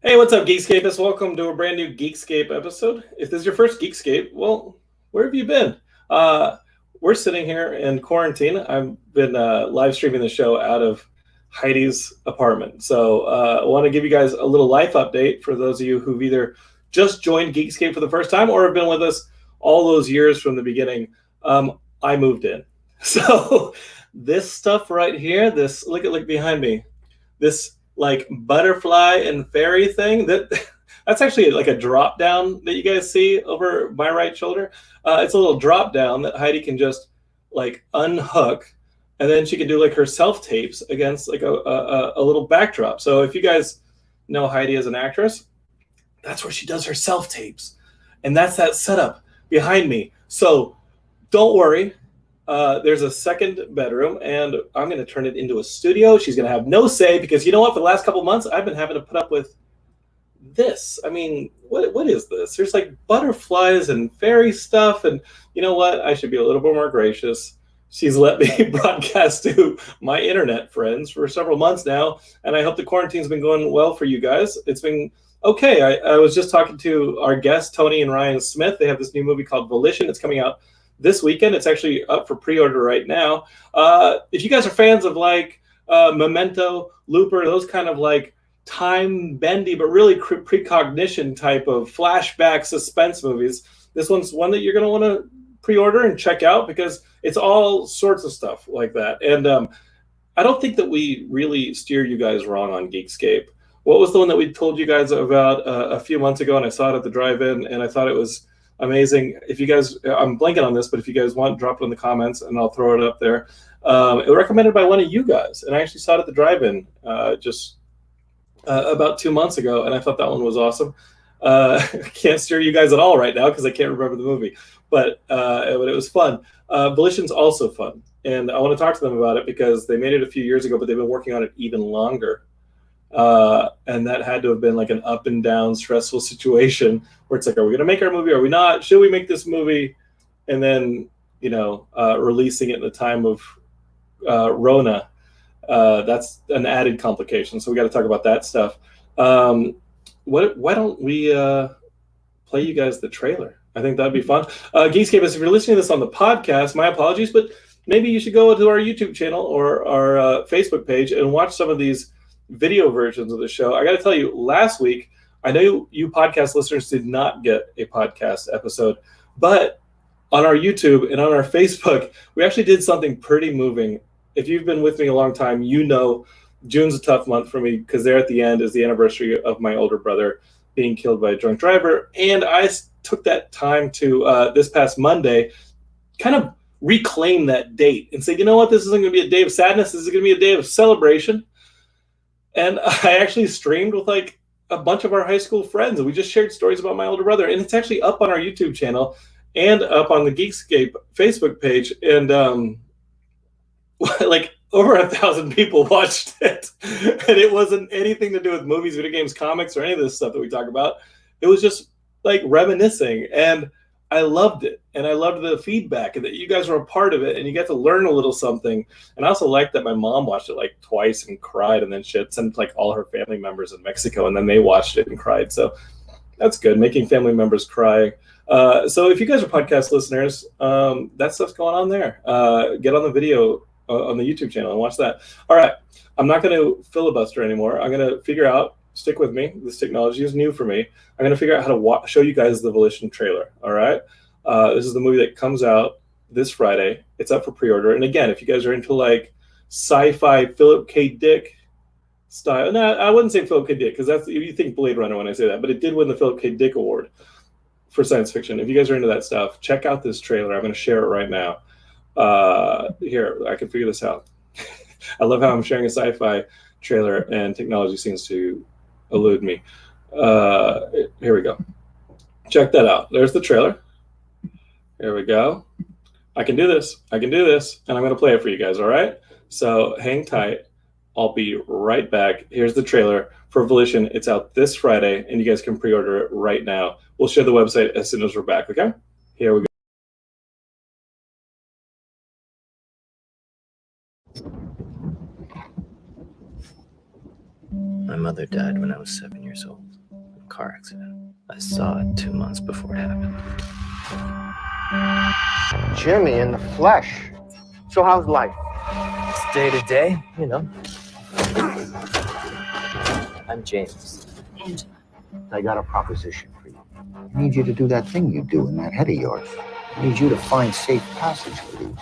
Hey, what's up, Geekscapists? Welcome to a brand new Geekscape episode. If this is your first Geekscape, well, where have you been? Uh, we're sitting here in quarantine. I've been live streaming the show out of Heidi's apartment. So I want to give you guys a little life update for those of you who've either just joined Geekscape for the first time or have been with us all those years from the beginning. I moved in. So this stuff right here, this look behind me, this like butterfly and fairy thing that's actually like a drop down that you guys see over my right shoulder. It's a little drop down that Heidi can just like unhook, and then she can do like her self tapes against like a little backdrop. So if you guys know Heidi as an actress, that's where she does her self tapes, and that's that setup behind me. So don't worry, there's a second bedroom, and I'm going to turn it into a studio. She's going to have no say because you know what? For the last couple months, I've been having to put up with this. I mean, what is this? There's like butterflies and fairy stuff, and you know what? I should be a little bit more gracious. She's let me broadcast to my internet friends for several months now, and I hope the quarantine's been going well for you guys. It's been okay. I was just talking to our guests, Tony and Ryan Smith. They have this new movie called Volition. It's coming out this weekend. It's actually up for pre-order right now. If you guys are fans of like Memento, Looper, those kind of like time bendy but really precognition type of flashback suspense movies, this one's one that you're going to want to pre-order and check out because it's all sorts of stuff like that. And I don't think that we really steer you guys wrong on Geekscape. What was the one that we told you guys about a few months ago, and I saw it at the drive-in and I thought it was amazing. If you guys, I'm blanking on this, but if you guys want, drop it in the comments and I'll throw it up there. It was recommended by one of you guys, and I actually saw it at the drive-in just about 2 months ago, and I thought that one was awesome. I can't steer you guys at all right now because I can't remember the movie, but it was fun. Volition's also fun, and I want to talk to them about it because they made it a few years ago, but they've been working on it even longer. And that had to have been like an up and down stressful situation where it's like, are we going to make our movie? Are we not? Should we make this movie? And then, releasing it in the time of Rona, that's an added complication. So we got to talk about that stuff. Why don't we play you guys the trailer? I think that'd be fun. Geekscape, if you're listening to this on the podcast, my apologies, but maybe you should go to our YouTube channel or our Facebook page and watch some of these video versions of the show. I got to tell you, last week, I know you podcast listeners did not get a podcast episode, but on our YouTube and on our Facebook, we actually did something pretty moving. If you've been with me a long time, you know June's a tough month for me because there at the end is the anniversary of my older brother being killed by a drunk driver. And I took that time to, this past Monday, kind of reclaim that date and say, you know what, this isn't going to be a day of sadness. This is going to be a day of celebration. And I actually streamed with like a bunch of our high school friends, and we just shared stories about my older brother. And it's actually up on our YouTube channel and up on the Geekscape Facebook page. And like over 1,000 people watched it. And it wasn't anything to do with movies, video games, comics, or any of this stuff that we talk about. It was just like reminiscing. And I loved it, and I loved the feedback, and that you guys were a part of it, and you get to learn a little something. And I also liked that my mom watched it like twice and cried, and then she had sent like all her family members in Mexico, and then they watched it and cried. So that's good, making family members cry. So if you guys are podcast listeners, that stuff's going on there. Get on the video on the YouTube channel and watch that. All right, I'm not going to filibuster anymore. I'm going to figure out. Stick with me. This technology is new for me. I'm going to figure out how to show you guys the Volition trailer. All right. This is the movie that comes out this Friday. It's up for pre-order. And again, if you guys are into like sci-fi Philip K. Dick style, no, I wouldn't say Philip K. Dick because that's, you think Blade Runner when I say that, but it did win the Philip K. Dick Award for science fiction. If you guys are into that stuff, check out this trailer. I'm going to share it right now. Here, I can figure this out. I love how I'm sharing a sci-fi trailer and technology seems to elude me. Here we go. Check that out. There's the trailer. Here we go. I can do this. I can do this. And I'm going to play it for you guys, all right? So hang tight. I'll be right back. Here's the trailer for Volition. It's out this Friday, and you guys can pre-order it right now. We'll share the website as soon as we're back, okay? Here we go. mother died when I was 7 years old. In a car accident. I saw it 2 months before it happened. Jimmy in the flesh. So how's life? It's day to day, you know. I'm James. Angela. I got a proposition for you. I need you to do that thing you do in that head of yours. I need you to find safe passage for these.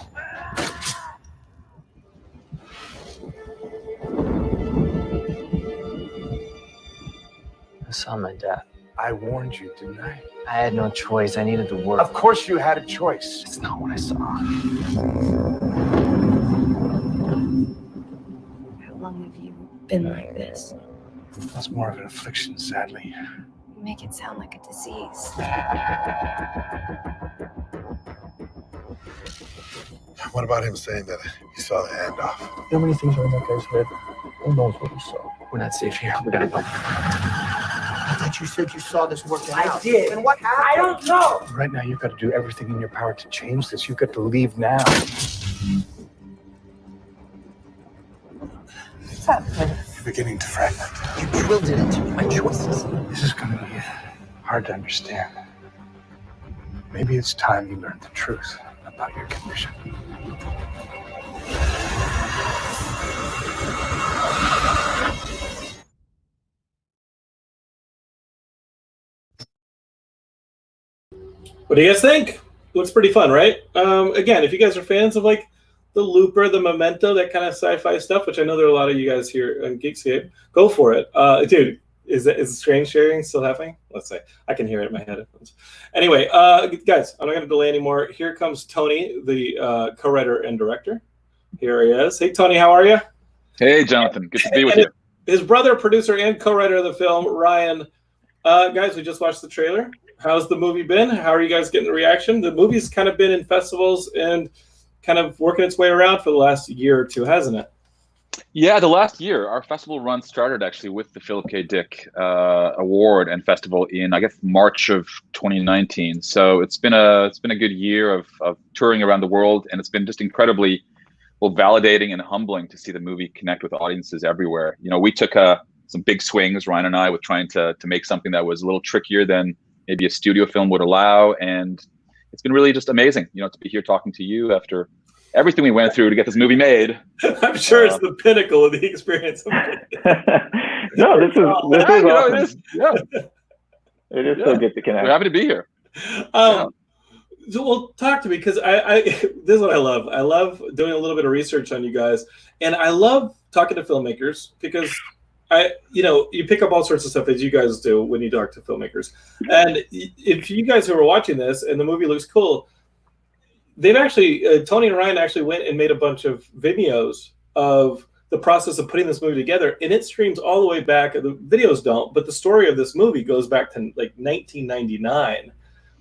I saw my dad. I warned you, didn't I? I had no choice. I needed to work. Of course you had a choice. It's not what I saw. How long have you been like this? That's more of an affliction, sadly. You make it sound like a disease. What about him saying that he saw the handoff? How many things are in that guy's head? Who knows what he saw? We're not safe here. We gotta go. I thought you said you saw this working out. I did. And what happened? I don't know. Right now, you've got to do everything in your power to change this. You've got to leave now. What's happening? You're beginning to fragment. You drilled it into my choices. This is going to be hard to understand. Maybe it's time you learned the truth about your condition. What do you guys think? Looks pretty fun, right? Again, if you guys are fans of like the Looper, the Memento, that kind of sci-fi stuff, which I know there are a lot of you guys here on Geekscape, go for it. Dude, is screen sharing still happening? Let's say I can hear it in my headphones. Anyway, guys, I'm not going to delay anymore. Here comes Tony, the co-writer and director. Here he is. Hey, Tony, how are you? Hey, Jonathan. Good to be with you. His brother, producer, and co-writer of the film, Ryan. Guys, we just watched the trailer. How's the movie been? How are you guys getting the reaction? The movie's kind of been in festivals and kind of working its way around for the last year or two, hasn't it? Yeah, the last year, our festival run started actually with the Philip K. Dick Award and Festival in, I guess, March of 2019. So it's been a good year of touring around the world, and it's been just incredibly validating and humbling to see the movie connect with audiences everywhere. You know, we took some big swings, Ryan and I, with trying to make something that was a little trickier than maybe a studio film would allow, and it's been really just amazing, you know, to be here talking to you after everything we went through to get this movie made. I'm sure it's the pinnacle of the experience. No, this is awesome. It is. Yeah, it is so good to connect. We're happy to be here. So, well, talk to me, because I this is what I love. I love doing a little bit of research on you guys, and I love talking to filmmakers because you pick up all sorts of stuff as you guys do when you talk to filmmakers. And if you guys who are watching this and the movie looks cool, they've actually, Tony and Ryan actually went and made a bunch of videos of the process of putting this movie together. And it streams all the way back. The videos don't, but the story of this movie goes back to like 1999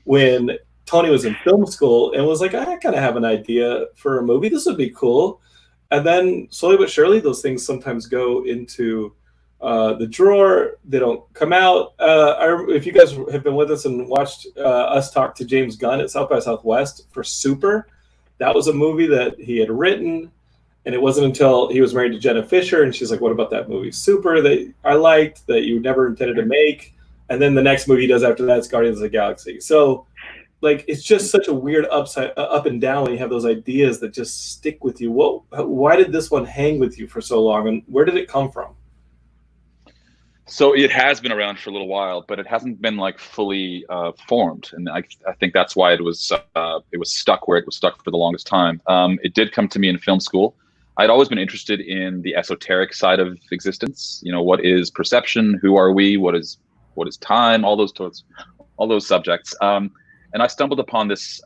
when Tony was in film school and was like, I kind of have an idea for a movie. This would be cool. And then slowly but surely, those things sometimes go into the drawer. They don't come out. If you guys have been with us and watched us talk to James Gunn at South by Southwest for Super, that was a movie that he had written, and it wasn't until he was married to Jenna Fisher, and she's like, what about that movie Super that I liked that you never intended to make? And then the next movie he does after that is Guardians of the Galaxy. So like, it's just such a weird up and down when you have those ideas that just stick with you. Why did this one hang with you for so long, and where did it come from? So it has been around for a little while, but it hasn't been like fully formed, and I think that's why it was stuck where it was stuck for the longest time. It did come to me in film school. I'd always been interested in the esoteric side of existence. You know, what is perception? Who are we? What is time? All those subjects. And I stumbled upon this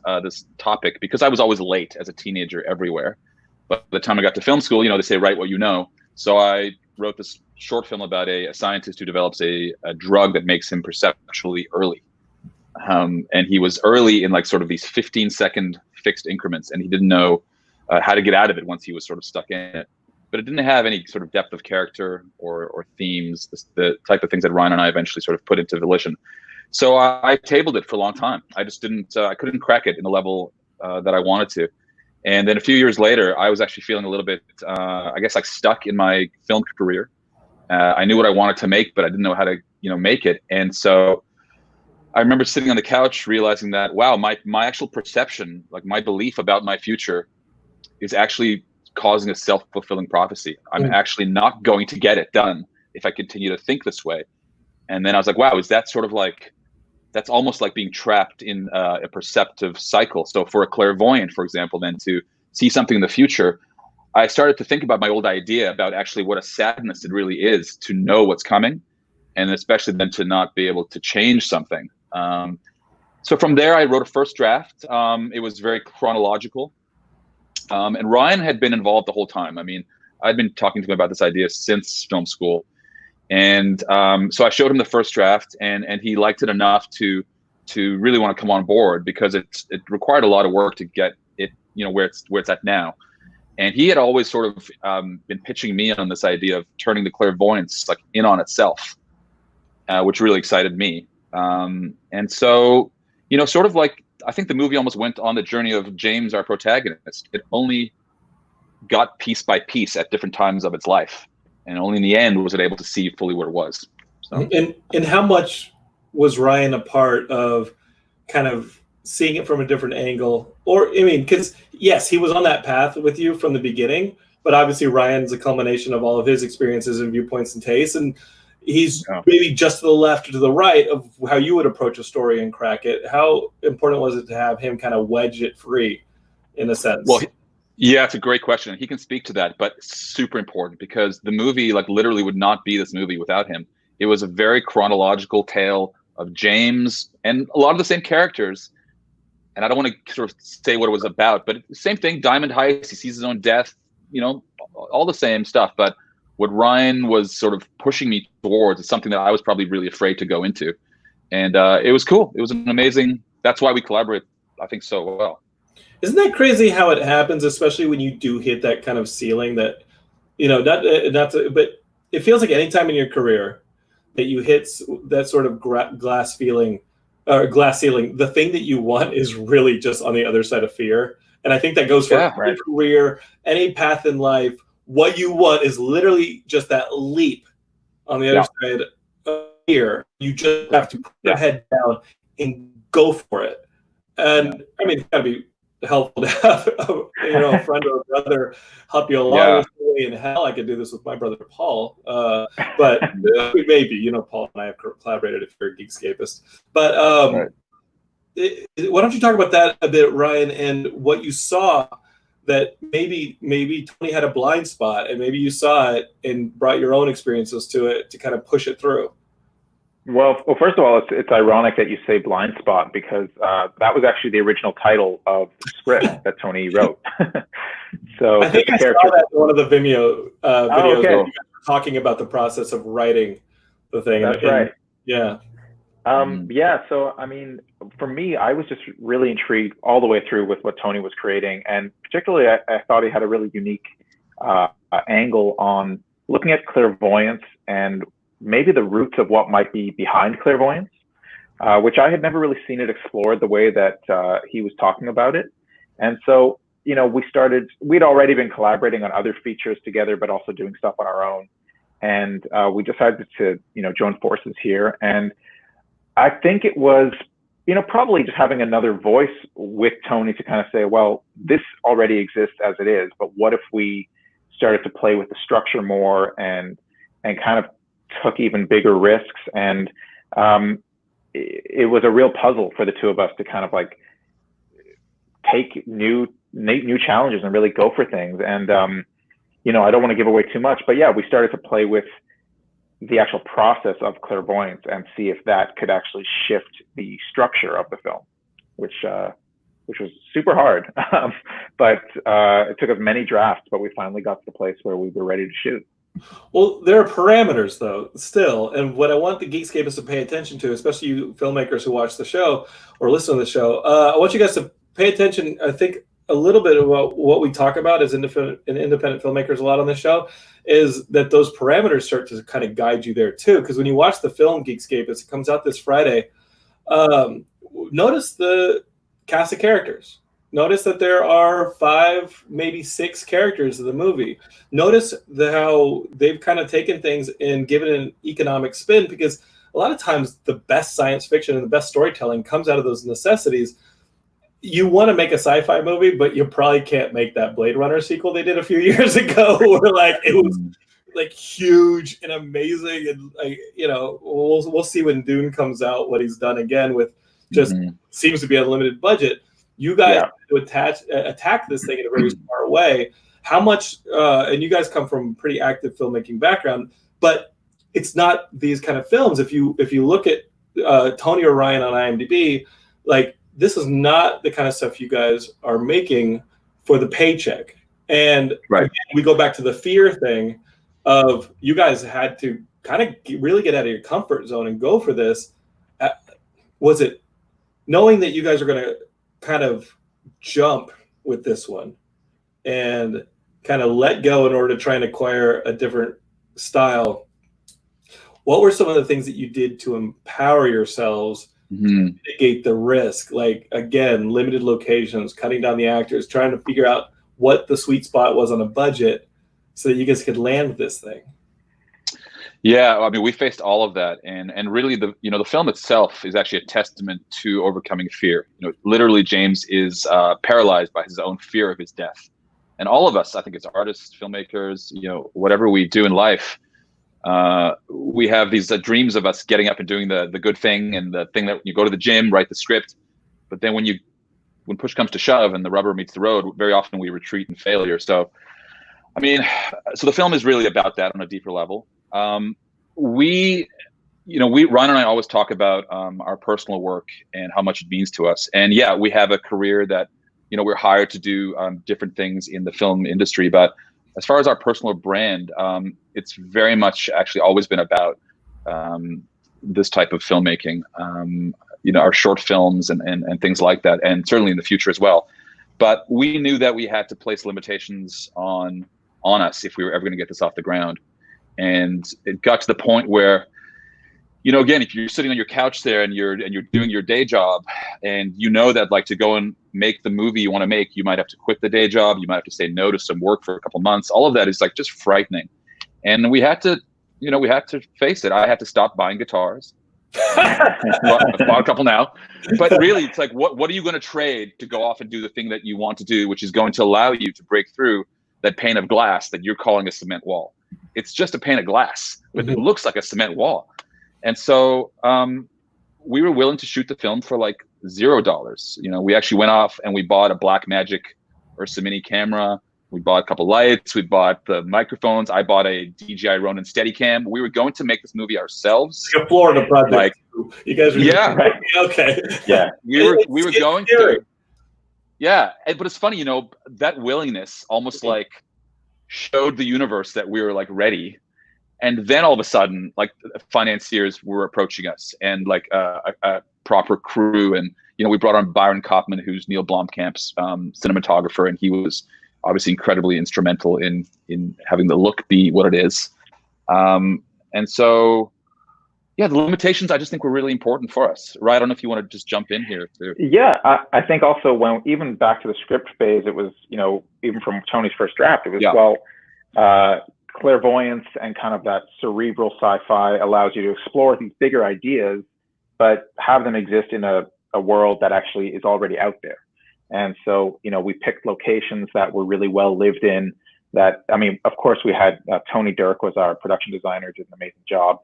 topic because I was always late as a teenager everywhere. But by the time I got to film school, you know, they say write what you know. So I wrote this short film about a scientist who develops a drug that makes him perceptually early. And he was early in like sort of these 15-second fixed increments, and he didn't know how to get out of it once he was sort of stuck in it. But it didn't have any sort of depth of character or themes, the type of things that Ryan and I eventually sort of put into Volition. So I tabled it for a long time. I just I couldn't crack it in the level that I wanted to. And then a few years later, I was actually feeling a little bit, I guess, like stuck in my film career. I knew what I wanted to make, but I didn't know how to, make it. And so I remember sitting on the couch realizing that, wow, my actual perception, like my belief about my future, is actually causing a self-fulfilling prophecy. I'm actually not going to get it done if I continue to think this way. And then I was like, wow, is that sort of like, that's almost like being trapped in a perceptive cycle. So for a clairvoyant, for example, then to see something in the future, I started to think about my old idea about actually what a sadness it really is to know what's coming, and especially then to not be able to change something. So from there, I wrote a first draft. It was very chronological. And Ryan had been involved the whole time. I mean, I'd been talking to him about this idea since film school. And so I showed him the first draft, and he liked it enough to really want to come on board, because it required a lot of work to get it, where it's at now. And he had always sort of been pitching me on this idea of turning the clairvoyance like in on itself, which really excited me. And so, sort of like, I think the movie almost went on the journey of James, our protagonist. It only got piece by piece at different times of its life, and only in the end was it able to see fully what it was. So. And how much was Ryan a part of kind of seeing it from a different angle? Or, I mean, because yes, he was on that path with you from the beginning, but obviously Ryan's a culmination of all of his experiences and viewpoints and tastes, and he's maybe just to the left or to the right of how you would approach a story and crack it. How important was it to have him kind of wedge it free, in a sense? Well, yeah, it's a great question. He can speak to that, but super important, because the movie like literally would not be this movie without him. It was a very chronological tale of James and a lot of the same characters. And I don't want to sort of say what it was about, but same thing, Diamond Heist, he sees his own death, all the same stuff. But what Ryan was sort of pushing me towards is something that I was probably really afraid to go into. And it was cool. It was an amazing, that's why we collaborate, I think, so well. Isn't that crazy how it happens, especially when you do hit that kind of ceiling that, but it feels like any time in your career that you hit that sort of glass ceiling, the thing that you want is really just on the other side of fear. And I think that goes for any career, any path in life. What you want is literally just that leap on the other side of fear. You just have to put your head down and go for it. And I mean, it's got to be helpful to have a friend or a brother help you along the way in hell. I could do this with my brother Paul, but maybe Paul and I have collaborated if you're a Geekscapist. But why don't you talk about that a bit, Ryan, and what you saw that maybe Tony had a blind spot, and maybe you saw it and brought your own experiences to it to kind of push it through. Well, first of all, it's ironic that you say blind spot, because that was actually the original title of the script that Tony wrote. So I think I saw that in one of the Vimeo videos where you guys were talking about the process of writing the thing. That's right. Yeah. So, I mean, for me, I was just really intrigued all the way through with what Tony was creating. And particularly, I thought he had a really unique angle on looking at clairvoyance and maybe the roots of what might be behind clairvoyance, which I had never really seen it explored the way that he was talking about it. And so, we'd already been collaborating on other features together, but also doing stuff on our own. And we decided to, join forces here. And I think it was, probably just having another voice with Tony to kind of say, well, this already exists as it is, but what if we started to play with the structure more and kind of took even bigger risks? And it was a real puzzle for the two of us to kind of like take new challenges and really go for things. And I don't want to give away too much, but yeah, we started to play with the actual process of clairvoyance and see if that could actually shift the structure of the film, which was super hard. But it took us many drafts, but we finally got to the place where we were ready to shoot. Well, there are parameters, though, still. And what I want the Geekscapists to pay attention to, especially you filmmakers who watch the show or listen to the show, I want you guys to pay attention, I think, a little bit about what we talk about as independent filmmakers a lot on this show, is that those parameters start to kind of guide you there, too. Because when you watch the film Geekscapists, it comes out this Friday, notice the cast of characters. Notice that there are 5, maybe 6 characters in the movie. Notice how they've kind of taken things and given it an economic spin, because a lot of times the best science fiction and the best storytelling comes out of those necessities. You want to make a sci-fi movie, but you probably can't make that Blade Runner sequel they did a few years ago, where like it was like huge and amazing, and like, you know, we'll see when Dune comes out what he's done again with just seems to be unlimited budget. You guys to attack this thing in a very smart way. How much? And you guys come from pretty active filmmaking background, but it's not these kind of films. If you look at Tony or Ryan on IMDb, like this is not the kind of stuff you guys are making for the paycheck. And again, we go back to the fear thing of you guys had to kind of really get out of your comfort zone and go for this. Was it knowing that you guys are going to kind of jump with this one and kind of let go in order to try and acquire a different style? What were some of the things that you did to empower yourselves to mitigate the risk? Like, again, limited locations, cutting down the actors, trying to figure out what the sweet spot was on a budget so that you guys could land this thing. Yeah, I mean, we faced all of that, and really, the film itself is actually a testament to overcoming fear. You know, literally, James is paralyzed by his own fear of his death, and all of us, I think, as artists, filmmakers, you know, whatever we do in life, we have these dreams of us getting up and doing the good thing, and the thing that you go to the gym, write the script, but then when push comes to shove and the rubber meets the road, very often we retreat in failure. So, I mean, so the film is really about that on a deeper level. Ryan and I always talk about our personal work and how much it means to us. And yeah, we have a career that, you know, we're hired to do different things in the film industry. But as far as our personal brand, it's very much actually always been about this type of filmmaking, you know, our short films and things like that, and certainly in the future as well. But we knew that we had to place limitations on us if we were ever going to get this off the ground. And it got to the point where, you know, again, if you're sitting on your couch there and you're doing your day job, and you know that like to go and make the movie you want to make, you might have to quit the day job, you might have to say no to some work for a couple months. All of that is like just frightening. And we had to face it. I had to stop buying guitars. I've bought a couple now, but really, it's like, what are you going to trade to go off and do the thing that you want to do, which is going to allow you to break through that pane of glass that you're calling a cement wall? It's just a pane of glass, but it looks like a cement wall. And so we were willing to shoot the film for like $0. You know, we actually went off and we bought a Blackmagic Ursa Mini camera. We bought a couple lights. We bought the microphones. I bought a DJI Ronin Steadicam. We were going to make this movie ourselves. Like a Florida project. Like, you guys were right. Okay. Yeah, we were going scary. To. Yeah, but it's funny, you know, that willingness almost like showed the universe that we were like ready. And then all of a sudden, like financiers were approaching us, and like a proper crew. And, you know, we brought on Byron Kaufman, who's Neil Blomkamp's cinematographer, and he was obviously incredibly instrumental in having the look be what it is. And so, yeah, the limitations I just think were really important for us. Right? I don't know if you want to just jump in here too. Yeah, I think also when even back to the script phase, it was, you know, even from Tony's first draft, it was clairvoyance and kind of that cerebral sci-fi allows you to explore these bigger ideas, but have them exist in a world that actually is already out there. And so, you know, we picked locations that were really well lived in. That, I mean, of course, we had Tony Dirk was our production designer, did an amazing job.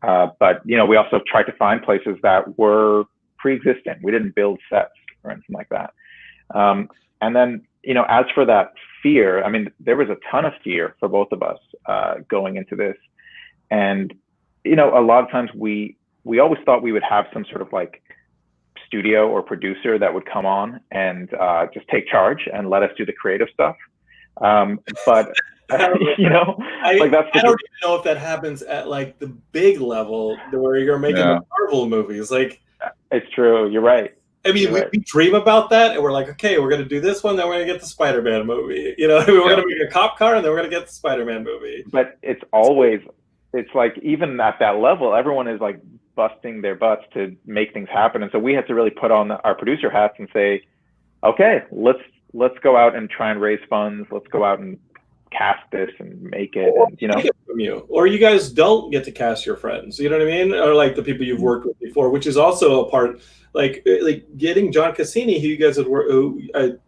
But, you know, we also tried to find places that were pre-existing. We didn't build sets or anything like that. And then, you know, as for that fear, I mean, there was a ton of fear for both of us going into this. And, you know, a lot of times we always thought we would have some sort of like studio or producer that would come on and just take charge and let us do the creative stuff. But you know, I don't even know if that happens at like the big level where you're making the Marvel movies. Like, it's true. You're right. I mean, we dream about that, and we're like, okay, we're going to do this one, then we're going to get the Spider-Man movie. You know, we're going to make a cop car, and then we're going to get the Spider-Man movie. But it's like, even at that level, everyone is like busting their butts to make things happen. And so we had to really put on our producer hats and say, okay, let's go out and try and raise funds. Let's go out and cast this and make it. Or And, you know, take it from you, or you guys don't get to cast your friends. You know what I mean? Or like the people you've worked with before, which is also a part. Like getting John Cassini, who you guys had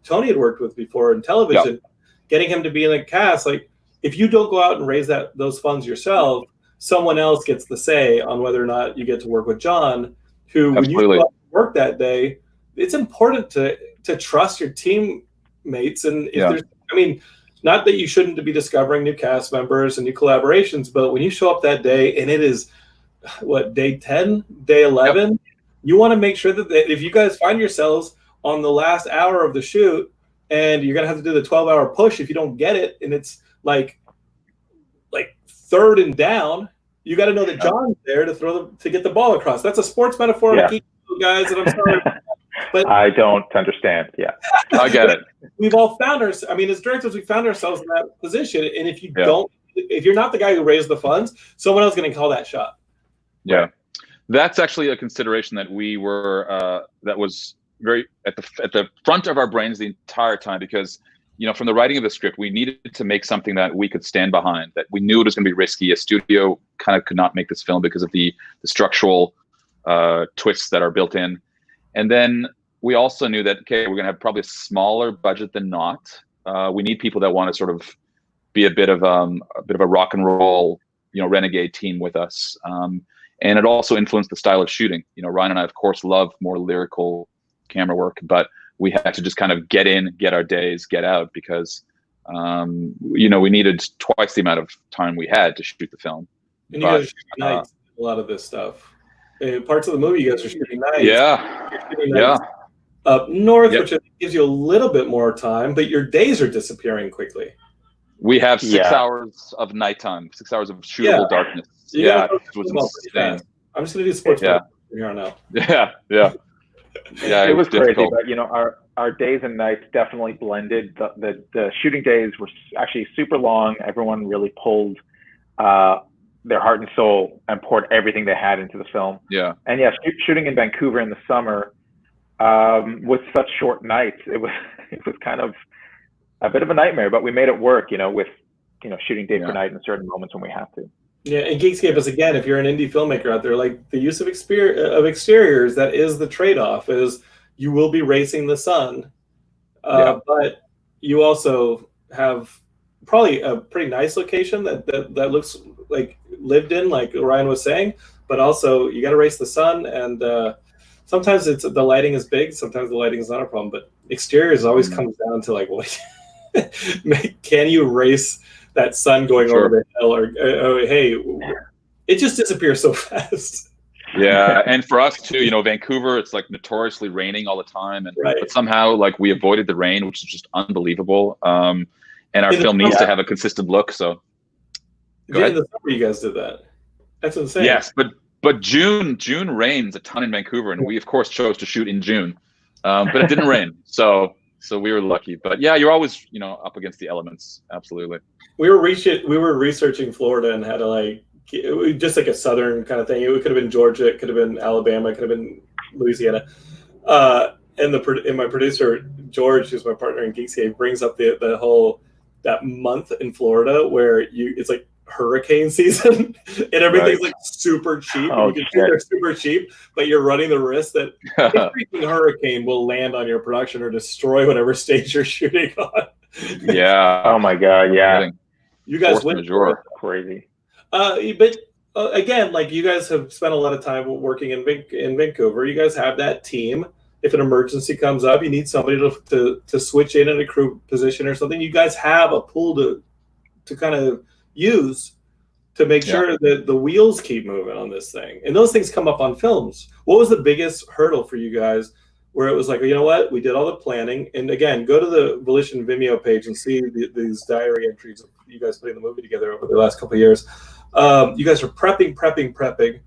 Tony had worked with before in television, getting him to be in the cast. Like, if you don't go out and raise those funds yourself, someone else gets the say on whether or not you get to work with John. Who, when you go out to work that day, it's important to trust your teammates. And if there's, I mean, not that you shouldn't be discovering new cast members and new collaborations, but when you show up that day and it is what, day 10, day 11. You want to make sure that if you guys find yourselves on the last hour of the shoot and you're going to have to do the 12-hour push if you don't get it, and it's like third and down, you got to know that John's there to get the ball across. That's a sports metaphor, guys, and I'm sorry. But I don't understand. Yeah, I get it. We've all found ourselves. I mean, as directors, we found ourselves in that position. And if you don't, if you're not the guy who raised the funds, someone else is going to call that shot. Yeah. That's actually a consideration that we were that was very at the front of our brains the entire time, because from the writing of the script, we needed to make something that we could stand behind, that we knew it was going to be risky. A studio kind of could not make this film because of the structural twists that are built in. And then we also knew that, okay, we're going to have probably a smaller budget than not. We need people that want to sort of be a bit of a rock and roll, renegade team with us. And it also influenced the style of shooting. Ryan and I, of course, love more lyrical camera work, but we had to just kind of get in, get our days, get out, because, we needed twice the amount of time we had to shoot the film. And you guys are shooting nights, a lot of this stuff. Parts of the movie, you guys are shooting nights. Yeah. Up north, which gives you a little bit more time, but your days are disappearing quickly. We have 6 hours of nighttime, 6 hours of shootable darkness. It was insane. I'm just going to do sports from here on out. Yeah. It was crazy, but our days and nights definitely blended. The shooting days were actually super long. Everyone really pulled their heart and soul and poured everything they had into the film. Yeah. And shooting in Vancouver in the summer with such short nights, it was kind of a bit of a nightmare, but we made it work, with shooting day for night in certain moments when we have to. Yeah, and Geekscape is, again, if you're an indie filmmaker out there, like the use of exteriors, that is the trade-off, is you will be racing the sun, but you also have probably a pretty nice location that looks like lived in, like Ryan was saying, but also you got to race the sun, and sometimes the lighting is big, sometimes the lighting is not a problem, but exteriors always comes down to like, what can you race that sun going over the hill, or hey, it just disappears so fast. Yeah, and for us too, Vancouver, it's like notoriously raining all the time, and but somehow like we avoided the rain, which is just unbelievable. And our film needs to have a consistent look. So in the summer, you guys did that. That's insane. Yes, but June rains a ton in Vancouver, and we of course chose to shoot in June, but it didn't rain, so we were lucky. But yeah, you're always up against the elements. Absolutely. We were researching Florida and had to just like a southern kind of thing. It could have been Georgia, it could have been Alabama, it could have been Louisiana. And my producer George, who's my partner in Geekscape, brings up that month in Florida where it's like hurricane season and everything's like super cheap. You can see they're super cheap, but you're running the risk that a freaking hurricane will land on your production or destroy whatever stage you're shooting on. Yeah. Oh my God. Yeah. You guys went crazy. But again, like you guys have spent a lot of time working in Vancouver. You guys have that team. If an emergency comes up, you need somebody to switch in a crew position or something. You guys have a pool to kind of use to make sure that the wheels keep moving on this thing. And those things come up on films. What was the biggest hurdle for you guys where it was like, you know what, we did all the planning? And again, go to the Volition Vimeo page and see these diary entries of you guys putting the movie together over the last couple of years. You guys are prepping.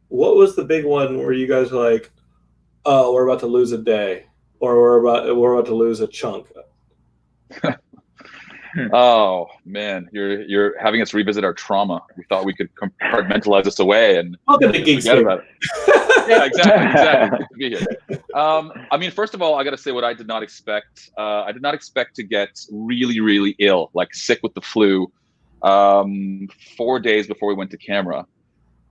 What was the big one where you guys were like, oh, we're about to lose a day, or we're about to lose a chunk? Oh man, you're having us revisit our trauma. We thought we could compartmentalize this away and welcome to Geekscape. Forget about it. Yeah, exactly. Good to be here. I mean, first of all, I got to say what I did not expect. I did not expect to get really, really ill, like sick with the flu, 4 days before we went to camera.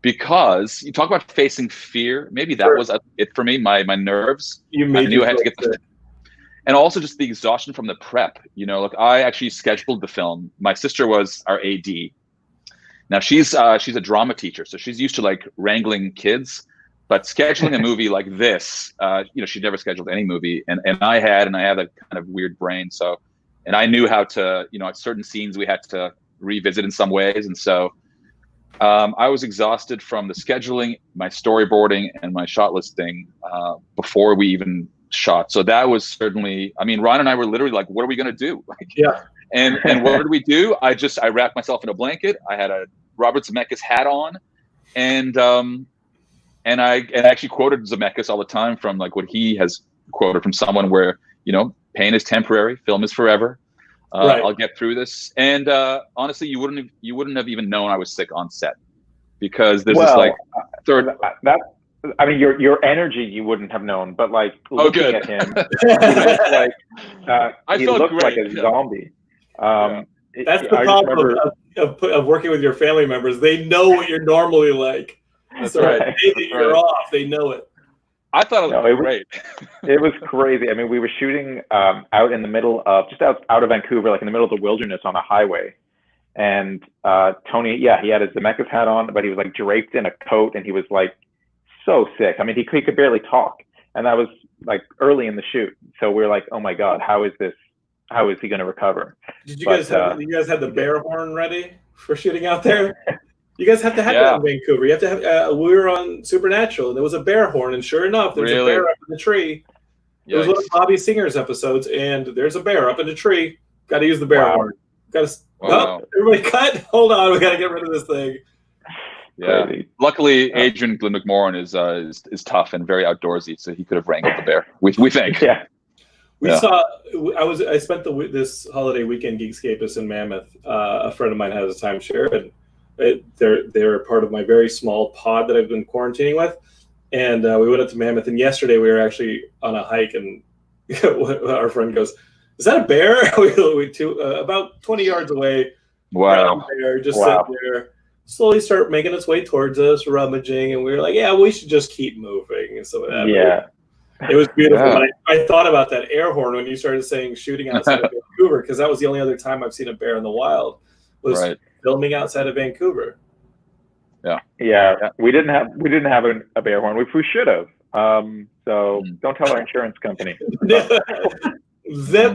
Because you talk about facing fear, maybe that was it for me. My nerves. I knew I had to get the, and also just the exhaustion from the prep. You know, like I actually scheduled the film. My sister was our AD. Now she's a drama teacher, so she's used to like wrangling kids. But scheduling a movie like this, you know, she'd never scheduled any movie, and I had a kind of weird brain. So, and I knew how to, you know, at certain scenes we had to revisit in some ways, and so. I was exhausted from the scheduling, my storyboarding, and my shot listing before we even shot. So that was certainly, I mean, Ryan and I were literally like, what are we going to do? Like, Yeah. And what did we do? I wrapped myself in a blanket. I had a Robert Zemeckis hat on, and I actually quoted Zemeckis all the time from like what he has quoted from someone where, you know, pain is temporary, film is forever. I'll get through this. And honestly, you wouldn't have even known I was sick on set, because there's this like third. I mean, your energy you wouldn't have known, but like looking at him, he looked like a zombie. That's the problem of working with your family members. They know what you're normally like. That's so right. You're off. They know it. I thought it was great. It was crazy. I mean, we were shooting out in the middle of, just out of Vancouver, like in the middle of the wilderness on a highway. And Tony, he had his Zemeckis hat on, but he was like draped in a coat, and he was like so sick. I mean, he could barely talk. And that was like early in the shoot. So we were like, oh my God, how is he going to recover? Did you guys have the bear horn ready for shooting out there? You guys have to have that in Vancouver. You have to have. We were on Supernatural, and there was a bear horn, and sure enough, there's a bear up in the tree. It was one of Bobby Singer's episodes, and there's a bear up in the tree. Got to use the bear horn. Got to. Everybody, cut! Hold on, we got to get rid of this thing. Yeah. Crazy. Luckily, Adrian Glenn McMorran is tough and very outdoorsy, so he could have wrangled the bear. We think. Yeah. I spent this holiday weekend Geekscape in Mammoth. A friend of mine has a timeshare, and they're part of my very small pod that I've been quarantining with, and we went up to Mammoth. And yesterday we were actually on a hike, and our friend goes, "Is that a bear?" we about 20 yards away. Wow! Bear just sitting there, slowly start making its way towards us, rummaging, and we were like, "Yeah, we should just keep moving." And so it was beautiful. Yeah. I thought about that air horn when you started saying shooting outside of Vancouver, because that was the only other time I've seen a bear in the wild. Was filming outside of Vancouver. Yeah. We didn't have a bear horn, which we should have. So don't tell our insurance company. Zip.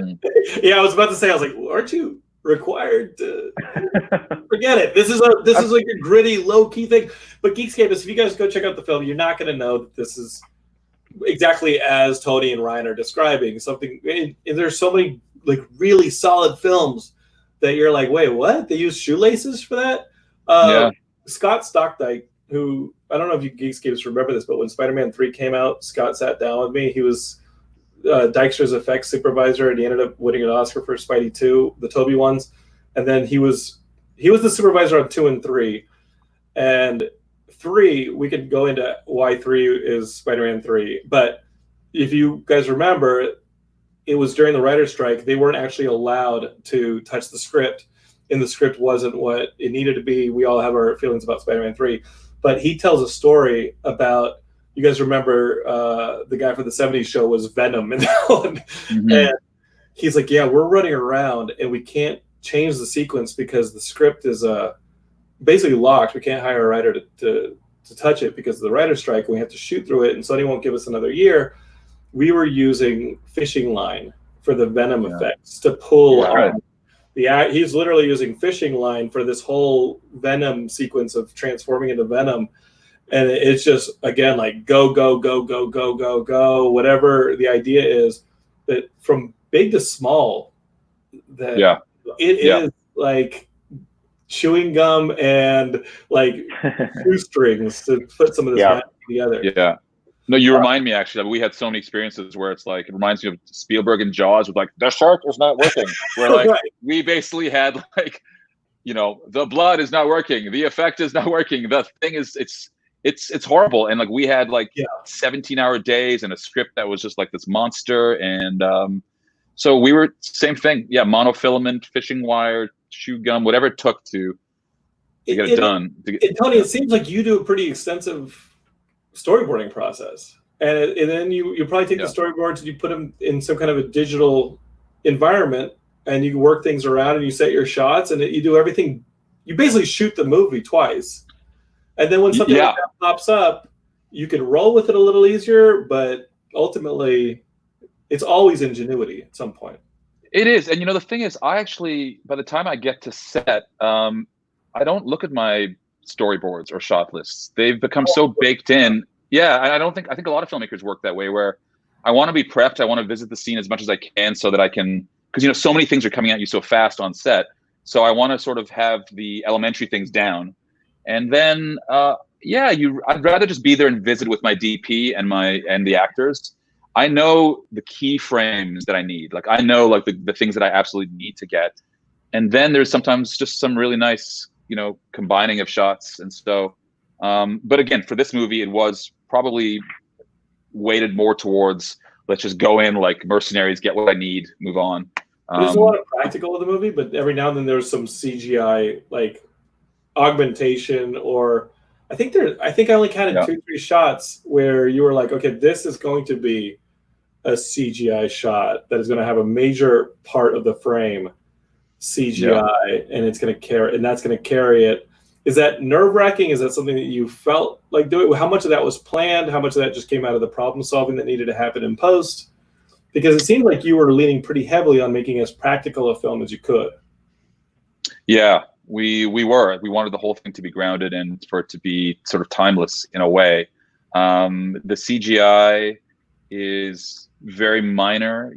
Yeah, I was about to say. I was like, aren't you required to forget it? This is like a gritty, low key thing. But Geekscape is. If you guys go check out the film, you're not going to know that this is exactly as Tony and Ryan are describing something. And there's so many like really solid films that you're like, wait, what? They use shoelaces for that? Scott Stockdike, who, I don't know if you Geekscapers remember this, but when Spider-Man 3 came out, Scott sat down with me. He was Dykstra's effects supervisor, and he ended up winning an Oscar for Spidey 2, the Tobey ones. And then he was the supervisor on 2 and 3. And 3, we could go into why 3 is Spider-Man 3. But if you guys remember, it was during the writer's strike. They weren't actually allowed to touch the script, and the script wasn't what it needed to be. We all have our feelings about Spider-Man 3. But he tells a story about, you guys remember the guy from the 70s show was Venom in that one. Mm-hmm. And he's like, yeah, we're running around, and we can't change the sequence because the script is basically locked. We can't hire a writer to touch it because of the writer's strike, and we have to shoot through it, and Sony won't give us another year. We were using fishing line for the Venom effects to pull on he's literally using fishing line for this whole Venom sequence of transforming into Venom. And it's just, again, like go, go, go, go, go, go, go, whatever the idea is, that from big to small, that it is like chewing gum and like shoestrings to put some of this together. Yeah. No, you remind me, actually, we had so many experiences where it's like, it reminds me of Spielberg and Jaws with like, the shark is not working. Where like, we basically had like, you know, the blood is not working. The effect is not working. The thing is, it's horrible. And like we had like Yeah. 17-hour days and a script that was just like this monster. And so we were same thing. Yeah, monofilament, fishing wire, chew gum, whatever it took to get it done. Tony, it seems like you do a pretty extensive storyboarding process, and then you probably take the storyboards and you put them in some kind of a digital environment, and you work things around and you set your shots, and you do everything. You basically shoot the movie twice, and then when something like that pops up, you can roll with it a little easier. But ultimately, it's always ingenuity at some point. It is, and the thing is, I actually, by the time I get to set, I don't look at my storyboards or shot lists. They've become so baked in. Yeah, I think a lot of filmmakers work that way, where I want to be prepped. I want to visit the scene as much as I can so that I can, because so many things are coming at you so fast on set. So I want to sort of have the elementary things down, and then I'd rather just be there and visit with my DP and the actors. I know the key frames that I need. Like I know like the things that I absolutely need to get, and then there's sometimes just some really nice combining of shots. And so, but again, for this movie, it was probably weighted more towards let's just go in like mercenaries, get what I need, move on. There's a lot of practical in the movie, but every now and then there's some CGI like augmentation, or I think I only counted 2-3 shots where you were like, okay, this is going to be a CGI shot that is going to have a major part of the frame CGI, and it's going to carry, and that's going to carry it. Is that nerve-wracking? Is that something that you felt like doing? How much of that was planned? How much of that just came out of the problem solving that needed to happen in post? Because it seemed like you were leaning pretty heavily on making as practical a film as you could. Yeah, we were. We wanted the whole thing to be grounded and for it to be sort of timeless in a way. The CGI is very minor,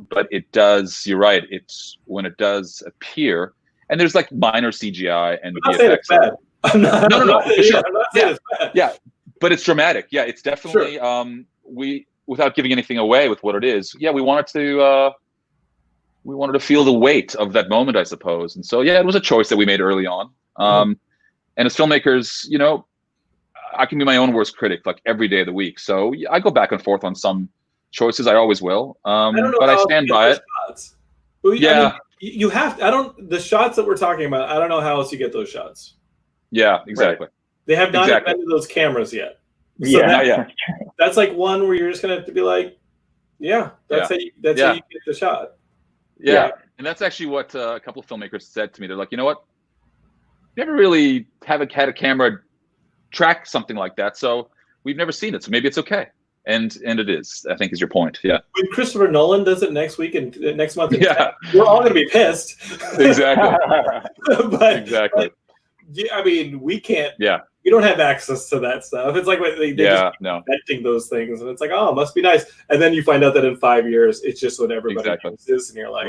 but it does. You're right. It's when it does appear, and there's like minor CGI and I'm not saying it's bad. No, for sure. I'm not saying it's bad. Yeah, but it's dramatic. Yeah, it's definitely. We, without giving anything away with what it is, we wanted to feel the weight of that moment, I suppose. And so, it was a choice that we made early on. And as filmmakers, I can be my own worst critic like every day of the week. So I go back and forth on some choices. I always will. But I stand by it. Well, I mean, you have to, the shots that we're talking about, I don't know how else you get those shots. Yeah, exactly. Right. They have not invented those cameras yet. So that's like one where you're just gonna have to be like, that's how you get the shot. Yeah. And that's actually what a couple of filmmakers said to me. They're like, you know what? Never really had a camera track something like that, so we've never seen it. So maybe it's okay. And it is, I think, is your point. Yeah. When Christopher Nolan does it next week and next month, we're all gonna be pissed. Exactly. But I mean, we can't. Yeah. We don't have access to that stuff. It's like they just inventing those things, and it's like, oh, it must be nice. And then you find out that in 5 years, it's just what everybody uses, and you're like,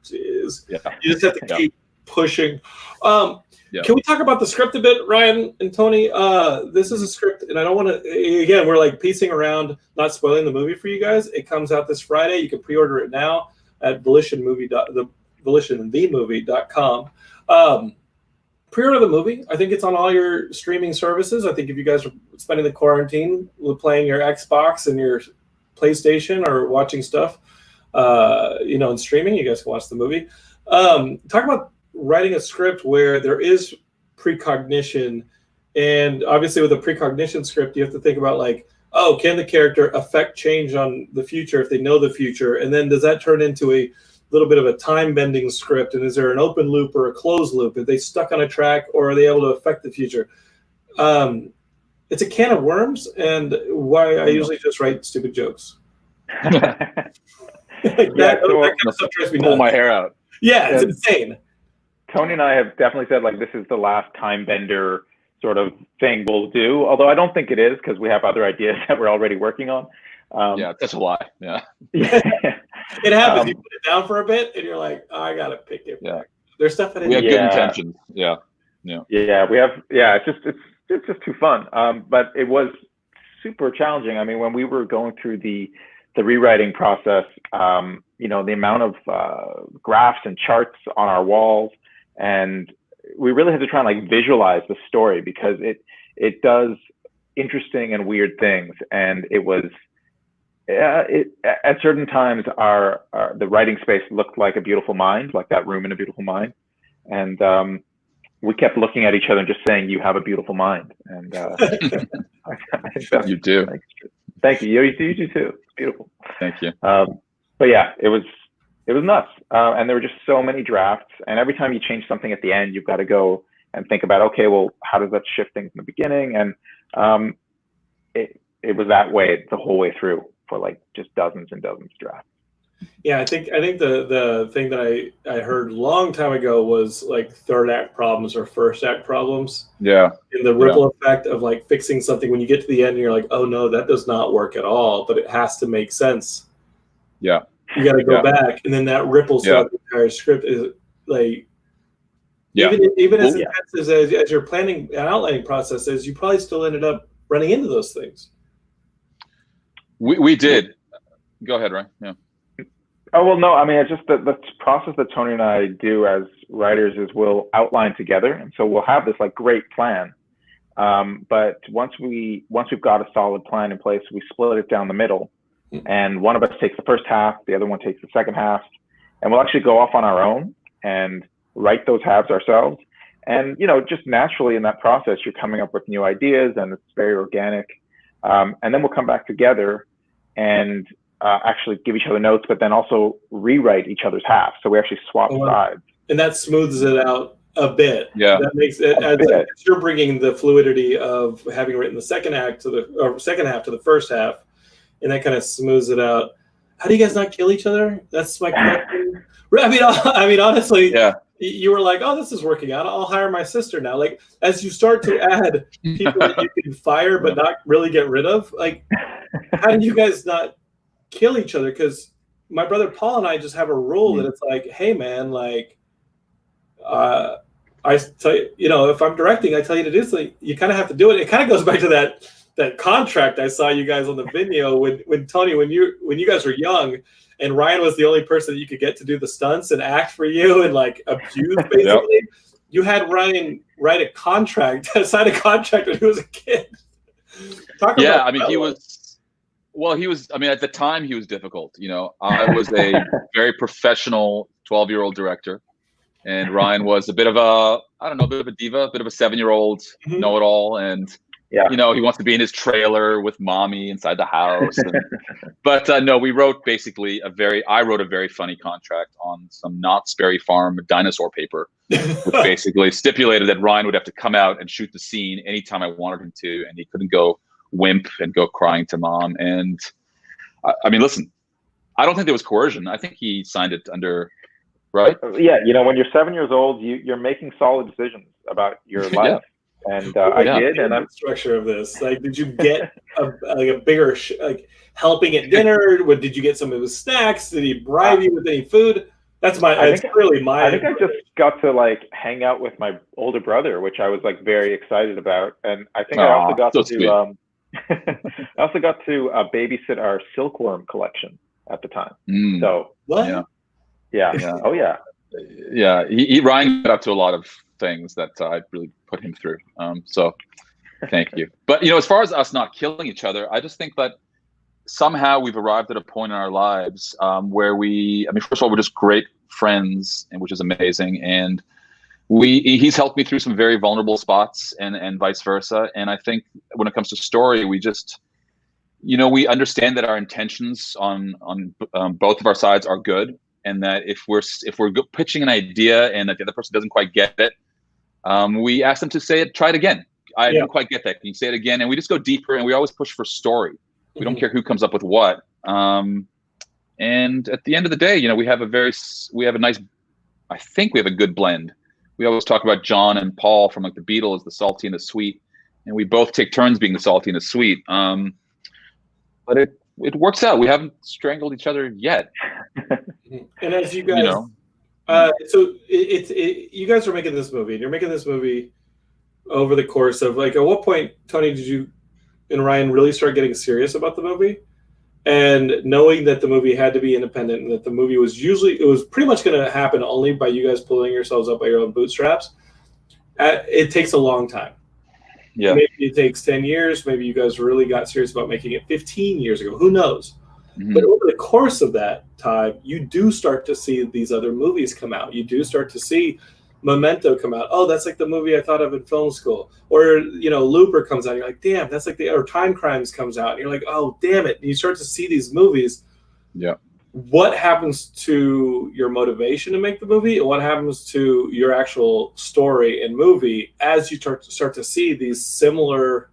jeez. You just have to keep pushing. Can we talk about the script a bit, Ryan and Tony? This is a script, and I don't want to. Again, we're like piecing around, not spoiling the movie for you guys. It comes out this Friday. You can pre-order it now at volitionmovie.com. Pre-order the movie. I think it's on all your streaming services. I think if you guys are spending the quarantine playing your Xbox and your PlayStation or watching stuff, and streaming, you guys can watch the movie. Talk about writing a script where there is precognition, and obviously with a precognition script, you have to think about like, oh, can the character affect change on the future if they know the future, and then does that turn into a little bit of a time bending script, and is there an open loop or a closed loop? Are they stuck on a track, or are they able to affect the future? It's a can of worms, and why I usually just write stupid jokes. That kind of stuff drives me nuts. Pull my hair out. Yeah, it's insane. Tony and I have definitely said like this is the last time bender sort of thing we'll do, although I don't think it is, because we have other ideas that we're already working on. That's a lie. Yeah. It happens. You put it down for a bit, and you're like, oh, I gotta pick it back. There's stuff that we have good intentions. Yeah. We have. It's just too fun. But it was super challenging. I mean, when we were going through the rewriting process, the amount of graphs and charts on our walls, and we really had to try and like visualize the story, because it does interesting and weird things, and it was. At certain times, the writing space looked like a beautiful mind, like that room in a beautiful mind, and we kept looking at each other and just saying, "You have a beautiful mind," and I think that's, You do. Thank you. You do too. It's beautiful. Thank you. But yeah, it was nuts, and there were just so many drafts, and every time you change something at the end, you've got to go and think about, okay, well, how does that shift things in the beginning? And it was that way the whole way through for like just dozens and dozens of drafts. Yeah, I think the thing that I heard a long time ago was like third act problems or first act problems. Yeah. And the ripple effect of like fixing something when you get to the end and you're like, oh no, that does not work at all, but it has to make sense. Yeah. You got to go back, and then that ripples throughout the entire script. Is like, even as intense as your planning and outlining process is, you probably still ended up running into those things. We did. Go ahead, Ryan. Yeah. Oh, well, no, I mean, it's just the process that Tony and I do as writers is we'll outline together. And so we'll have this like great plan. But once we've got a solid plan in place, we split it down the middle, and one of us takes the first half, the other one takes the second half, and we'll actually go off on our own and write those halves ourselves. And, just naturally in that process, you're coming up with new ideas, and it's very organic. And then we'll come back together and actually give each other notes, but then also rewrite each other's halves. So we actually swap sides. And that smooths it out a bit. Yeah. That makes it, as you're bringing the fluidity of having written the second half to the first half, and that kind of smooths it out. How do you guys not kill each other? That's my question. I mean, honestly, you were like, oh, this is working out. I'll hire my sister now. Like, as you start to add people that you can fire but not really get rid of, like, how do you guys not kill each other? Because my brother Paul and I just have a rule that it's like, hey, man, like, I tell you, if I'm directing, I tell you to do something. You kind of have to do it. It kind of goes back to that contract I saw you guys on the video when Tony, when you guys were young, and Ryan was the only person that you could get to do the stunts and act for you and like abuse basically. You had Ryan sign a contract when he was a kid. He was, at the time he was difficult. I was a very professional 12-year-old director, and Ryan was a bit of a diva, a bit of a 7-year-old know-it-all. And he wants to be in his trailer with mommy inside the house. But no, we wrote basically I wrote a very funny contract on some Knott's Berry Farm dinosaur paper, which basically stipulated that Ryan would have to come out and shoot the scene anytime I wanted him to, and he couldn't go wimp and go crying to mom. And I mean, listen, I don't think there was coercion. I think he signed it under, right? Yeah, when you're 7 years old, you're making solid decisions about your life. And I did, and I'm the structure of this. Like, did you get a bigger helping at dinner? Did you get some of his snacks? Did he bribe you with any food? That's clearly my. I think I just got to like hang out with my older brother, which I was like very excited about, and I think I also got to I also got to babysit our silkworm collection at the time. So what? Yeah. Oh yeah. Yeah. Ryan got up to a lot of things that I really put him through. So thank you. But as far as us not killing each other, I just think that somehow we've arrived at a point in our lives where first of all, we're just great friends, and which is amazing. And he's helped me through some very vulnerable spots and vice versa. And I think when it comes to story, we just, we understand that our intentions on both of our sides are good. And that if we're pitching an idea and that the other person doesn't quite get it, we ask them to try it again. I didn't quite get that. Can you say it again? And we just go deeper, and we always push for story. We don't care who comes up with what. And at the end of the day, we have a good blend. We always talk about John and Paul from like the Beatles, the salty and the sweet, and we both take turns being the salty and the sweet. But it works out. We haven't strangled each other yet. And as you guys, so you guys are making this movie, and you're making this movie over the course of like, at what point, Tony, did you and Ryan really start getting serious about the movie, and knowing that the movie had to be independent, and that the movie was pretty much going to happen only by you guys pulling yourselves up by your own bootstraps? It takes a long time. Yeah. Maybe it takes 10 years. Maybe you guys really got serious about making it 15 years ago. Who knows? But over the course of that time, you do start to see these other movies come out. You do start to see Memento come out. Oh, that's like the movie I thought of in film school. Or, Looper comes out. You're like, damn, that's like or Time Crimes comes out. And you're like, oh, damn it. And you start to see these movies. Yeah. What happens to your motivation to make the movie, and what happens to your actual story and movie as you start to see these similar?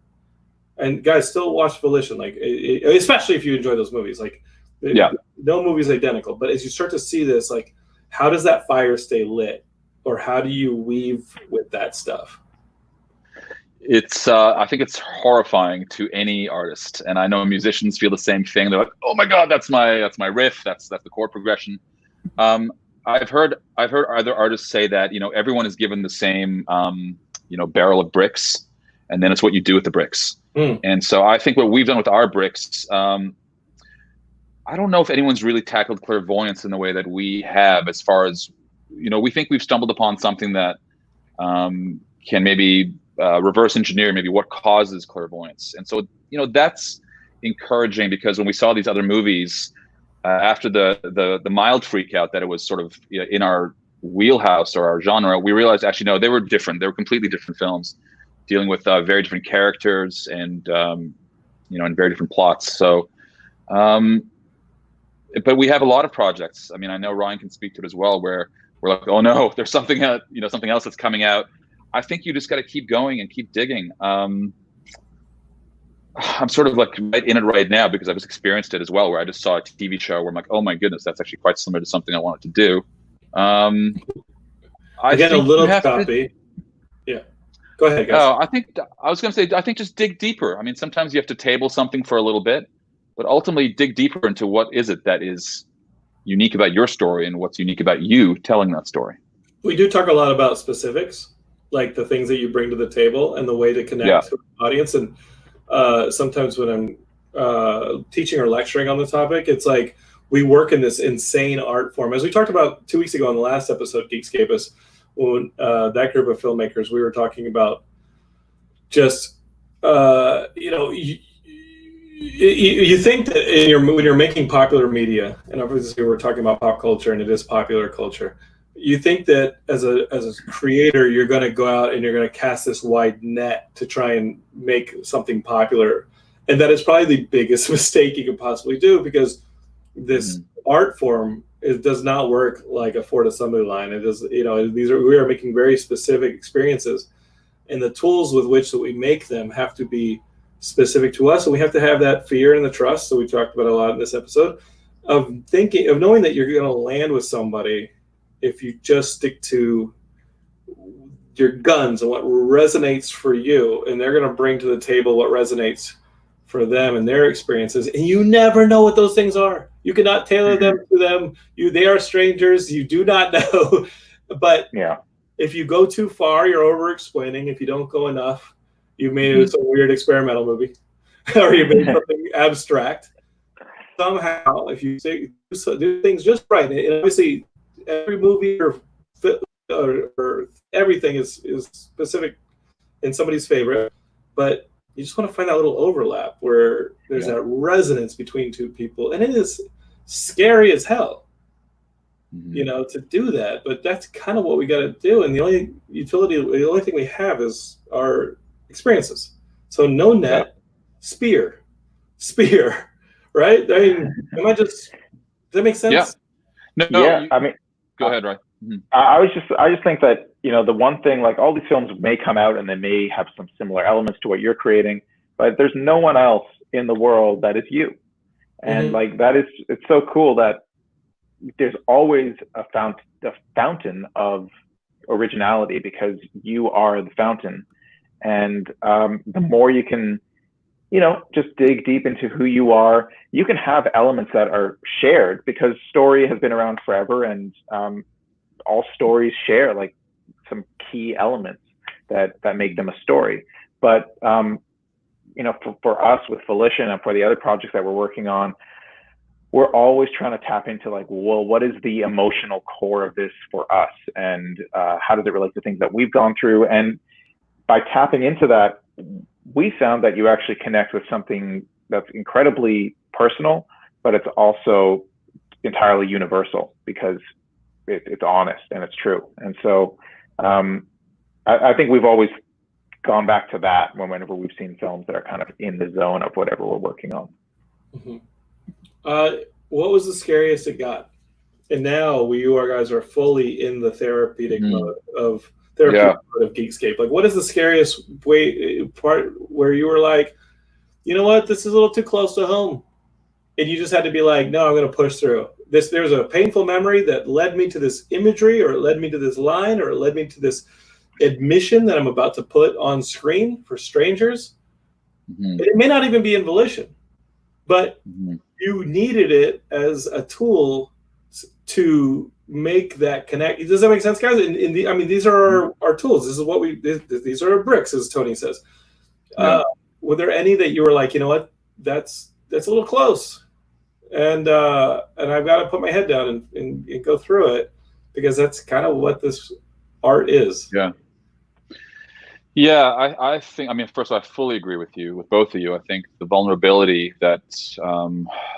And guys, still watch Volition, like especially if you enjoy those movies. Like, no movie's identical, but as you start to see this, like, how does that fire stay lit, or how do you weave with that stuff? It's I think it's horrifying to any artist, and I know musicians feel the same thing. They're like, "Oh my God, that's my riff. That's the chord progression." I've heard other artists say that everyone is given the same barrel of bricks, and then it's what you do with the bricks. And so I think what we've done with our bricks, I don't know if anyone's really tackled clairvoyance in the way that we have. As far as we think we've stumbled upon something that can maybe reverse engineer maybe what causes clairvoyance. And so that's encouraging, because when we saw these other movies after the mild freak out that it was sort of in our wheelhouse or our genre, we realized actually no, they were different. They were completely different films dealing with very different characters and and very different plots. So but we have a lot of projects. I mean, I know Ryan can speak to it as well, where we're like, oh no, there's something something else that's coming out. I think you just got to keep going and keep digging. I'm sort of like right in it right now because I've just experienced it as well, where I just saw a TV show where I'm like, oh my goodness, that's actually quite similar to something I wanted to do. I get a little copy. Yeah. Go ahead, guys. I was going to say, I think just dig deeper. I mean, sometimes you have to table something for a little bit, but ultimately dig deeper into what is it that is unique about your story and what's unique about you telling that story. We do talk a lot about specifics, like the things that you bring to the table and the way to connect to the audience. And sometimes when I'm teaching or lecturing on the topic, it's like we work in this insane art form. As we talked about 2 weeks ago on the last episode, Geekscape, is when that group of filmmakers, we were talking about just, you think that when you're making popular media, and obviously we're talking about pop culture and it is popular culture, you think that as a creator, you're going to go out and you're going to cast this wide net to try and make something popular. And that is probably the biggest mistake you could possibly do, because this art form, it does not work like a Ford assembly line. It is, we are making very specific experiences, and the tools with which that we make them have to be specific to us. And we have to have that fear and the trust. So we talked about a lot in this episode of knowing that you're going to land with somebody if you just stick to your guns and what resonates for you, and they're going to bring to the table what resonates for them and their experiences. And you never know what those things are. You cannot tailor them to them. They are strangers. You do not know. But if you go too far, you're over explaining. If you don't go enough, you've made some weird experimental movie or you made something abstract. Somehow, if you do things just right, and obviously every movie or everything is specific in somebody's favorite, but you just want to find that little overlap where there's that resonance between two people, and it is scary as hell, to do that. But that's kind of what we got to do, and the only thing we have is our experiences. So no net, spear, right? I mean, does that make sense? Yeah. No. I mean, go ahead, Ryan. I just think that the one thing, like, all these films may come out and they may have some similar elements to what you're creating, but there's no one else in the world that is you, and like it's so cool that there's always a fountain of originality, because you are the fountain, and the more you can just dig deep into who you are, you can have elements that are shared, because story has been around forever, and all stories share like some key elements that make them a story. But for us with Volition and for the other projects that we're working on, we're always trying to tap into like, well, what is the emotional core of this for us, and how does it relate to things that we've gone through? And by tapping into that, we found that you actually connect with something that's incredibly personal, but it's also entirely universal because it's honest and it's true. And so I think we've always gone back to that whenever we've seen films that are kind of in the zone of whatever we're working on. What was the scariest it got? And now you guys are fully in the therapeutic mode of Geekscape. Like, what is the scariest part where you were like, you know what, this is a little too close to home, and you just had to be like, no, I'm going to push through this. There's a painful memory that led me to this imagery, or it led me to this line, or it led me to this admission that I'm about to put on screen for strangers. It may not even be in volition, but you needed it as a tool to make that connect. Does that make sense, guys? I mean, these are our tools. This is what these are our bricks, as Tony says. Were there any that you were like, you know what, that's a little close, and I've got to put my head down and go through it, because that's kind of what this art is. I think, I mean, first of all, I fully agree with both of you. I think the vulnerability that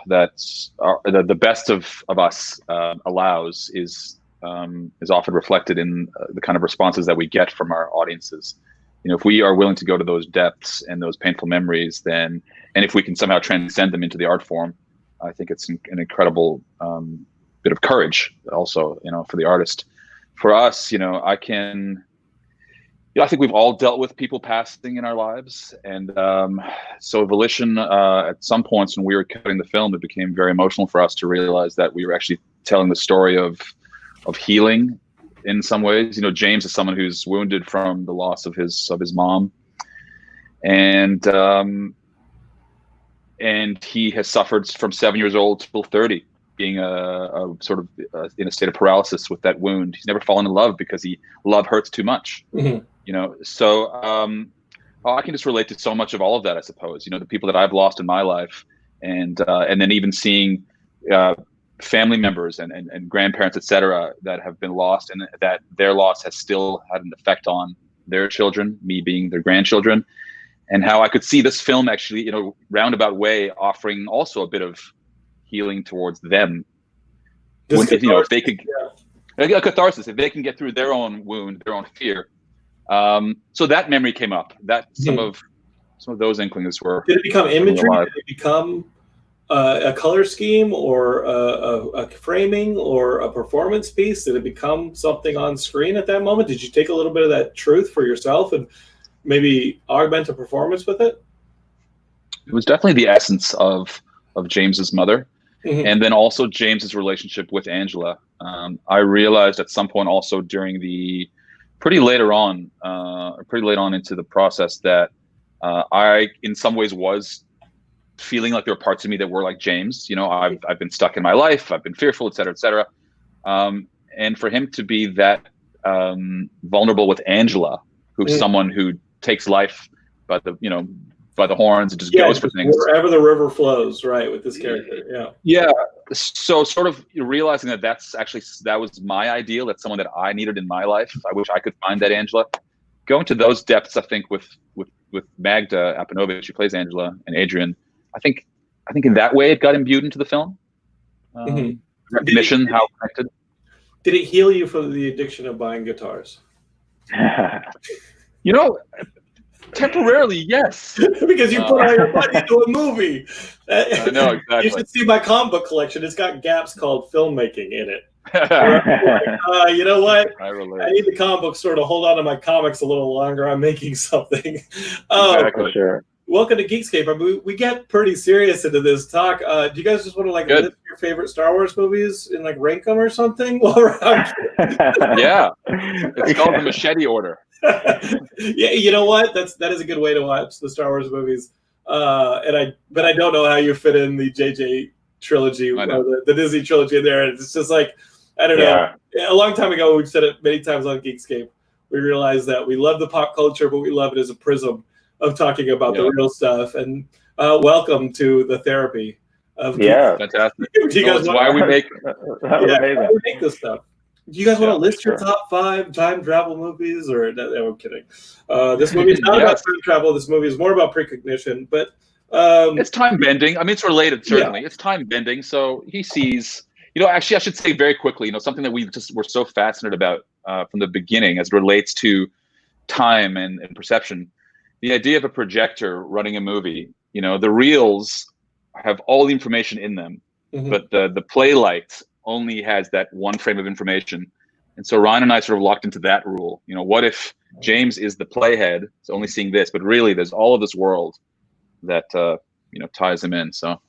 the best of us allows is often reflected in the kind of responses that we get from our audiences. You know, if we are willing to go to those depths and those painful memories, and if we can somehow transcend them into the art form, I think it's an incredible bit of courage also, you know, for the artist. For us, you know, I think we've all dealt with people passing in our lives, and so Volition, at some points when we were cutting the film, it became very emotional for us to realize that we were actually telling the story of healing in some ways. You know, James is someone who's wounded from the loss of his mom, and he has suffered from 7 years old till 30, being a sort of in a state of paralysis with that wound. He's never fallen in love because love hurts too much. You know, so I can just relate to so much of all of that, I suppose. You know, the people that I've lost in my life, and then even seeing family members and grandparents, etc., that have been lost, and that their loss has still had an effect on their children, me being their grandchildren, and how I could see this film actually, you know, roundabout way offering also a bit of healing towards them. When, you know, if they could, a catharsis, if they can get through their own wound, their own fear. So that memory came up. That some of those inklings were. Did it become imagery? Did it become a color scheme, or a framing, or a performance piece? Did it become something on screen at that moment? Did you take a little bit of that truth for yourself and maybe augment a performance with it? It was definitely the essence of James's mother, and then also James's relationship with Angela. I realized at some point also during the pretty late on into the process that I, in some ways, was feeling like there were parts of me that were like James. You know, I've been stuck in my life, I've been fearful, et cetera, et cetera. And for him to be that vulnerable with Angela, who's someone who takes life by the horns and just goes for things wherever the river flows, right, with this character. So sort of realizing that was my ideal. That's someone that I needed in my life. I wish I could find that Angela. Going to those depths, I think with Magda Apanovich, who plays Angela, and Adrian, I think in that way it got imbued into the film. Recognition, how connected. Did it heal you from the addiction of buying guitars? You know, temporarily, yes. Because you put all your money into a movie. I know, exactly. You should see my comic book collection. It's got gaps called filmmaking in it. You know what? I need the comic book store to hold on to my comics a little longer. I'm making something. Exactly. Sure. Welcome to Geekscape. I mean, we get pretty serious into this talk. Do you guys just want to list your favorite Star Wars movies and rank them or something? Yeah, it's called the Machete Order. Yeah, you know what? That is a good way to watch the Star Wars movies. But I don't know how you fit in the JJ trilogy, or the Disney trilogy in there. It's just like, I don't know. A long time ago, we've said it many times on Geekscape. We realized that we love the pop culture, but we love it as a prism of talking about the real stuff. And welcome to the therapy of fantastic. That's why we make why we make this stuff. Do you guys want to Yeah, list your sure. top 5 time travel movies? Or no, I'm kidding. This movie is not about Yes. time travel. This movie is more about precognition. But It's time bending. I mean, it's related, Yeah. certainly. It's time bending. So he sees, actually, I should say very quickly, something that we just were so fascinated about from the beginning as it relates to time and perception. The idea of a projector running a movie, the reels have all the information in them, but the playwright only has that one frame of information. And so Ryan and I sort of locked into that rule. What if James is the playhead, is only seeing this, but really there's all of this world that ties him in. So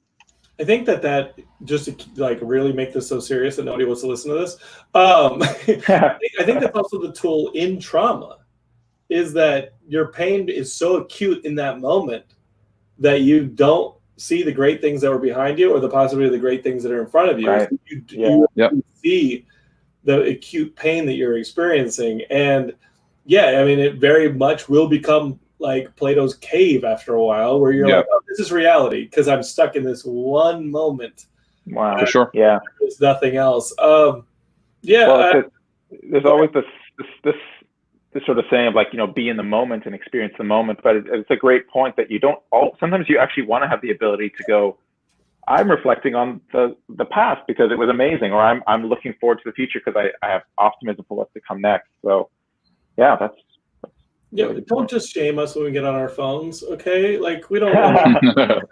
I think that just to like really make this so serious that nobody wants to listen to this. I think that's also the tool in trauma, is that your pain is so acute in that moment that you don't see the great things that were behind you or the possibility of the great things that are in front of you. Right. You see the acute pain that you're experiencing. And yeah, I mean, it very much will become like Plato's cave after a while, where you're like, oh, this is reality because I'm stuck in this one moment. Wow. for sure. Yeah. There's nothing else. Well, there's always this sort of saying of like, be in the moment and experience the moment. But it's a great point that you don't sometimes you actually want to have the ability to go, I'm reflecting on the past because it was amazing, or I'm looking forward to the future because I have optimism for what's to come next. So yeah, that's really don't just shame us when we get on our phones, okay? Like we don't want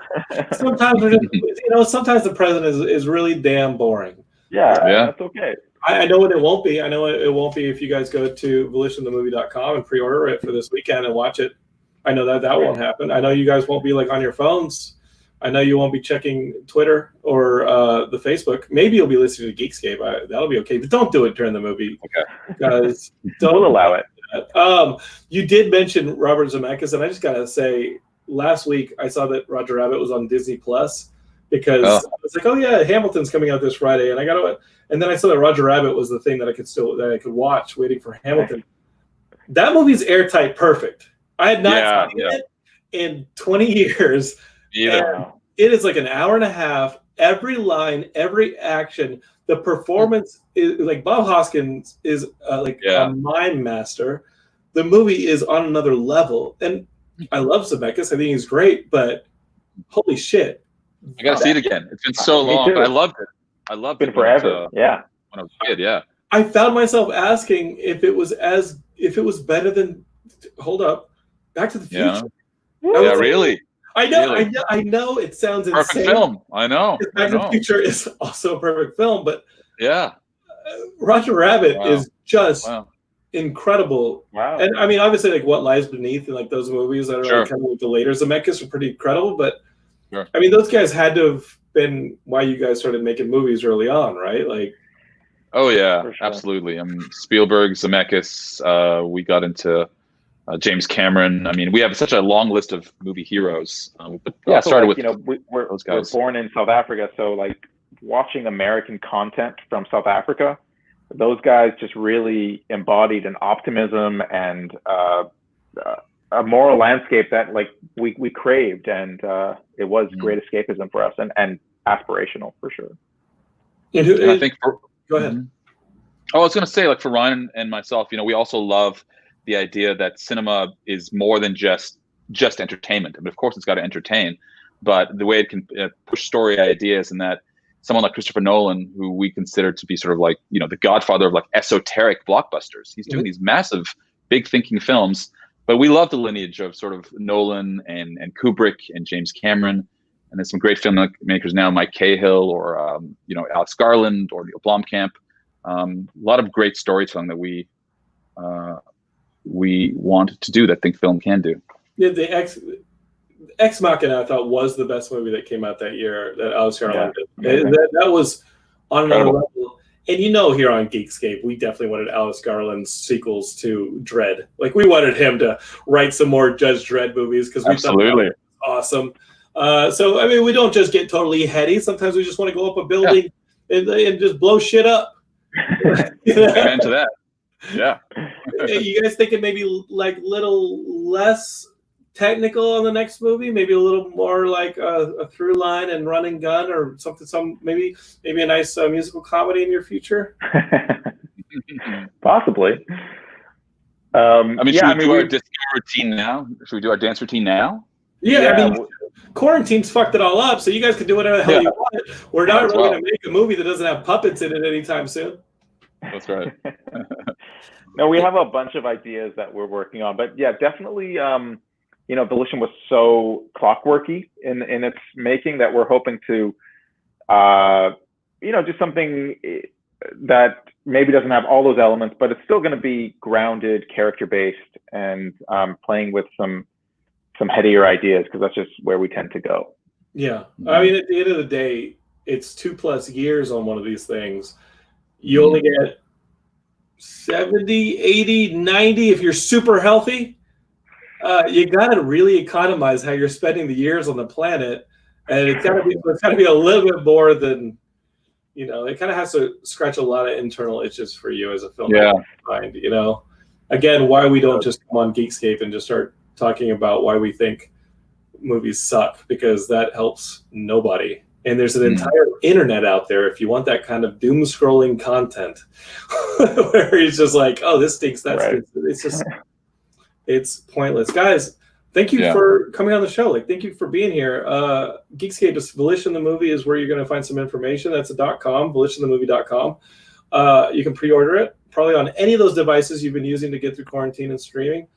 sometimes we're just, sometimes the present is really damn boring. Yeah, that's okay. I know what it won't be. I know it won't be if you guys go to volitionthemovie.com and pre-order it for this weekend and watch it. I know that won't happen. I know you guys won't be like on your phones. I know you won't be checking Twitter or the Facebook. Maybe you'll be listening to Geekscape. That'll be okay, but don't do it during the movie. Okay. Guys, We'll allow it. You did mention Robert Zemeckis, and I just gotta say, last week I saw that Roger Rabbit was on Disney Plus because I was like, oh yeah, Hamilton's coming out this Friday, and then I saw that Roger Rabbit was the thing that I could watch, waiting for Hamilton. That movie's airtight, perfect. I had not seen it in 20 years. Either. It is like an hour and a half. Every line, every action, the performance is like Bob Hoskins is a mime master. The movie is on another level, and I love Zemeckis. I think he's great, but holy shit! I gotta see it again. It's been so long, but I loved it. I loved it forever. When I was a kid. Yeah. I found myself asking if it was better than. Hold up, Back to the Future. Yeah, really. I know, really? I know. It sounds insane. Perfect film. I know. Back to the Future is also a perfect film, but Roger Rabbit is just incredible. Wow. And I mean, obviously, like What Lies Beneath and like those movies that are like, kind of like the later Zemeckis are pretty incredible. But I mean, those guys had to have been why you guys started making movies early on, right? Like, oh yeah, absolutely. I mean, Spielberg, Zemeckis. We got into James Cameron. I mean, we have such a long list of movie heroes. But started with we're those guys. We're born in South Africa, so like watching American content from South Africa, those guys just really embodied an optimism and a moral landscape that like we craved, and it was great escapism for us and aspirational for sure. And I think go ahead. Oh, I was going to say, like for Ryan and myself, we also love the idea that cinema is more than just entertainment. I mean, of course, it's got to entertain, but the way it can push story ideas, and that someone like Christopher Nolan, who we consider to be sort of like, the godfather of like esoteric blockbusters, he's doing these massive, big thinking films. But we love the lineage of sort of Nolan and Kubrick and James Cameron, and there's some great filmmakers now, Mike Cahill or Alex Garland or Neil Blomkamp. A lot of great storytelling that we want to do that think film can do. Yeah, the Ex Machina I thought was the best movie that came out that year that Alex Garland did. That was on another level. And here on Geekscape, we definitely wanted Alex Garland's sequels to Dredd. Like we wanted him to write some more Judge Dredd movies because we thought that was awesome. So I mean, we don't just get totally heady. Sometimes we just want to go up a building and just blow shit up. Amen to that. Yeah. You guys thinking maybe like little less technical on the next movie, maybe a little more like a through line and running gun or something, maybe a nice musical comedy in your future? Possibly. I mean, yeah, should we do our dance routine now? Should we do our dance routine now? Yeah, I mean, quarantine's fucked it all up, so you guys can do whatever the hell you want. We're not really going to make a movie that doesn't have puppets in it anytime soon. That's right. No, we have a bunch of ideas that we're working on, but yeah, definitely. You know, Volition was so clockworky in its making that we're hoping to, you know, do something that maybe doesn't have all those elements, but it's still going to be grounded, character-based, and playing with some headier ideas, because that's just where we tend to go. Yeah. I mean, at the end of the day, it's 2+ years on one of these things. You only get 70, 80, 90 if you're super healthy. You got to really economize how you're spending the years on the planet. And it's got to be a little bit more than, you know, it kind of has to scratch a lot of internal itches for you as a filmmaker. Mind, you know, again, why we don't just come on Geekscape and just start talking about why we think movies suck, because that helps nobody. And there's an entire internet out there if you want that kind of doom scrolling content where it's just like, oh, this stinks, that stinks. It's just, it's pointless. Guys, thank you for coming on the show. Like, thank you for being here. Geekscape is Volition the Movie is where you're going to find some information. That's a .com, volitionthemovie.com. You can pre-order it probably on any of those devices you've been using to get through quarantine and streaming.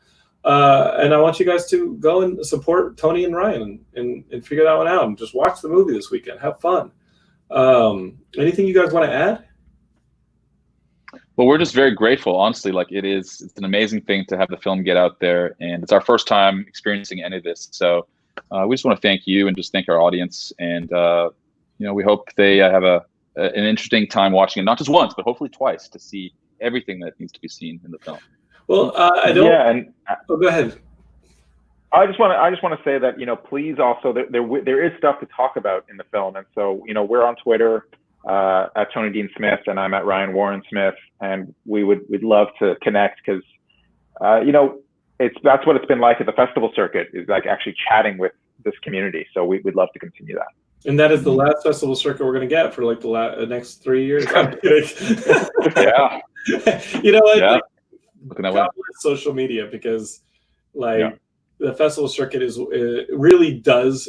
And I want you guys to go and support Tony and Ryan and figure that one out and just watch the movie this weekend. Have fun. Anything you guys want to add? Well, we're just very grateful, honestly. Like, it's an amazing thing to have the film get out there, and it's our first time experiencing any of this. So we just want to thank you and just thank our audience. And, you know, we hope they have an interesting time watching it, not just once, but hopefully twice, to see everything that needs to be seen in the film. Well, I don't. Yeah, and go ahead. I just want to say that, you know, please also there is stuff to talk about in the film, and so, you know, we're on Twitter at Tony Dean Smith, and I'm at Ryan Warren Smith, and we'd love to connect, because you know, that's what it's been like at the festival circuit, is like actually chatting with this community. So we'd love to continue that. And that is the last festival circuit we're going to get for like the next 3 years. I'm kidding. Yeah. You know what? Yeah. Like, social media, because like the festival circuit really does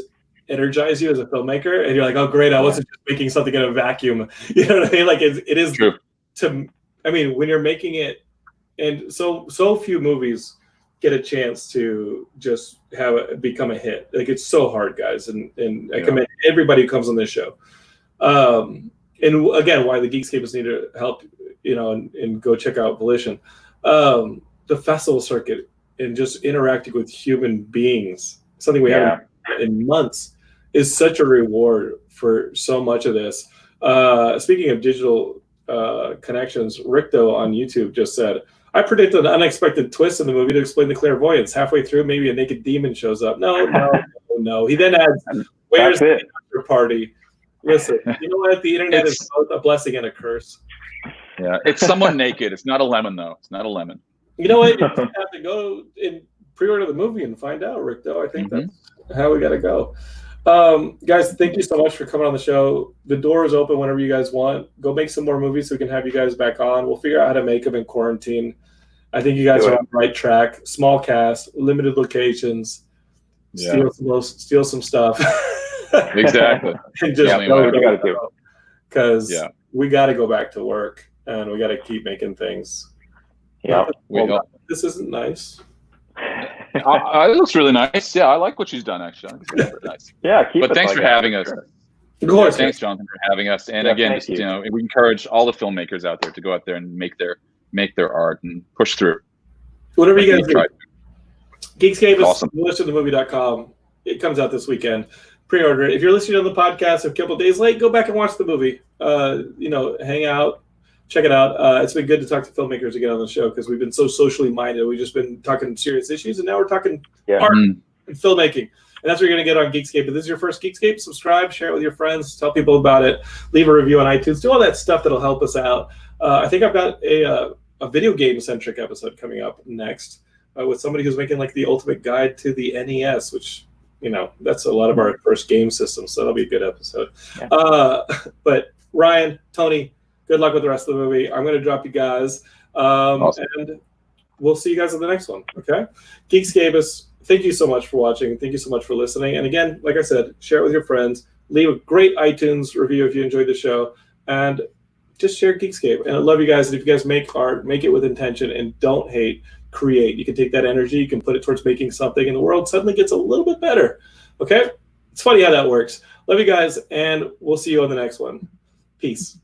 energize you as a filmmaker, and you're like, oh great, I wasn't just making something in a vacuum. You know what I mean? Like it is true. I mean, when you're making it, and so few movies get a chance to just have it become a hit. Like, it's so hard, guys, and I commend everybody who comes on this show. And again, why the Geekscapists need to help, you know, and go check out Volition. The festival circuit and just interacting with human beings, something we haven't done in months, is such a reward for so much of this. Speaking of digital connections, Rickdo on YouTube just said, I predicted an unexpected twist in the movie to explain the clairvoyance. Halfway through, maybe a naked demon shows up. No. He then adds, where's the after party? Listen, you know what? The internet is both a blessing and a curse. Yeah, it's someone naked. It's not a lemon, though. It's not a lemon. You know what? You just have to go and pre-order the movie and find out, Rick, though. I think that's how we got to go. Guys, thank you so much for coming on the show. The door is open whenever you guys want. Go make some more movies so we can have you guys back on. We'll figure out how to make them in quarantine. I think you guys are on the right track. Small cast, limited locations. Steal some stuff. Exactly. And just what you got to do. Because we got to go back to work, and we got to keep making things. Yeah. This isn't nice. It looks really nice. Yeah, I like what she's done, actually. It's nice. Yeah, but thanks for having us. Of course. Thanks, Jonathan, for having us. And again, just, you know, we encourage all the filmmakers out there to go out there and make their art and push through. Whatever you guys do. Geekscape is awesome. volitionthemovie.com. It comes out this weekend. Pre-order it. If you're listening on the podcast a couple of days late, go back and watch the movie. You know, hang out, check it out. It's been good to talk to filmmakers again on the show, because we've been so socially minded. We've just been talking serious issues, and now we're talking art and filmmaking. And that's what you're going to get on Geekscape. If this is your first Geekscape, subscribe, share it with your friends, tell people about it, leave a review on iTunes, do all that stuff that'll help us out. I think I've got a video game-centric episode coming up next with somebody who's making like the ultimate guide to the NES, which, you know, that's a lot of our first game systems, so that'll be a good episode. But Ryan, Tony, Good luck with the rest of the movie. I'm going to drop you guys. Awesome. And we'll see you guys in the next one. Okay. Geekscape is, thank you so much for watching. Thank you so much for listening. And again, like I said, share it with your friends. Leave a great iTunes review if you enjoyed the show. And just share Geekscape. And I love you guys. And if you guys make art, make it with intention and don't hate. Create. You can take that energy, you can put it towards making something, and the world suddenly gets a little bit better. Okay? It's funny how that works. Love you guys, and we'll see you on the next one. Peace.